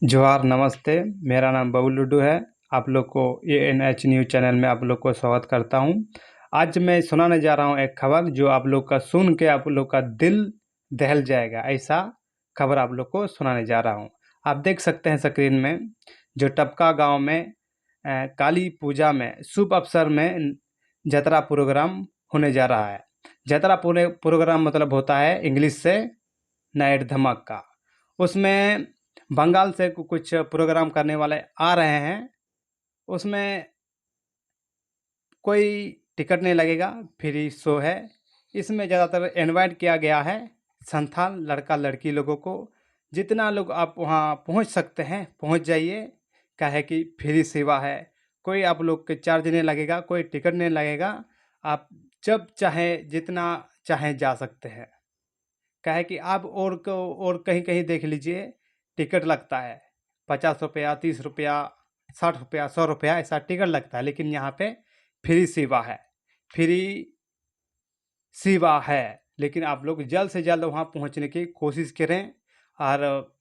जोहार नमस्ते। मेरा नाम बबलू लुड्डू है। आप लोग को ANH न्यूज़ चैनल में आप लोग को स्वागत करता हूं। आज मैं सुनाने जा रहा हूं एक खबर जो आप लोग का सुन के आप लोग का दिल दहल जाएगा। ऐसा खबर आप लोग को सुनाने जा रहा हूं। आप देख सकते हैं स्क्रीन में जो टपका गांव में काली पूजा में शुभ अवसर में जतरा प्रोग्राम होने जा रहा है। जतरा प्रोग्राम मतलब होता है इंग्लिश से नाइट धमाका। उसमें बंगाल से कुछ प्रोग्राम करने वाले आ रहे हैं। उसमें कोई टिकट नहीं लगेगा, फ्री शो है। इसमें ज़्यादातर इनवाइट किया गया है संथाल लड़का लड़की लोगों को। जितना लोग आप वहाँ पहुँच सकते हैं पहुँच जाइए, काहे कि फ्री सेवा है। कोई आप लोग के चार्ज नहीं लगेगा, कोई टिकट नहीं लगेगा। आप जब चाहें जितना चाहें जा सकते हैं। काहे कि आप और कहीं कहीं देख लीजिए टिकट लगता है 50 रुपया, 30 रुपया, 60 रुपया, 100 रुपया ऐसा टिकट लगता है। लेकिन यहाँ पे फ्री सेवा है, फ्री सेवा है। लेकिन आप लोग जल्द से जल्द वहाँ पहुँचने की कोशिश करें और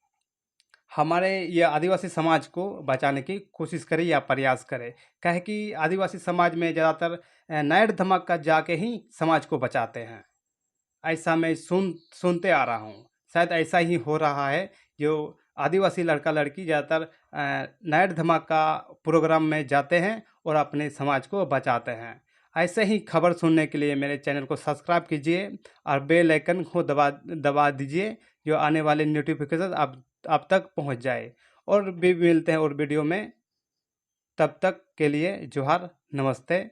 हमारे ये आदिवासी समाज को बचाने की कोशिश करें या प्रयास करें। काहे कि आदिवासी समाज में ज़्यादातर नाइट धमाका जाके ही समाज को बचाते हैं। ऐसा मैं सुनते आ रहा हूँ। शायद ऐसा ही हो रहा है जो आदिवासी लड़का लड़की ज़्यादातर नाइट धमाका प्रोग्राम में जाते हैं और अपने समाज को बचाते हैं। ऐसे ही खबर सुनने के लिए मेरे चैनल को सब्सक्राइब कीजिए और बेल आइकन को दबा दीजिए, जो आने वाले नोटिफिकेशन आप तक पहुंच जाए। और भी मिलते हैं और वीडियो में। तब तक के लिए जोहार नमस्ते।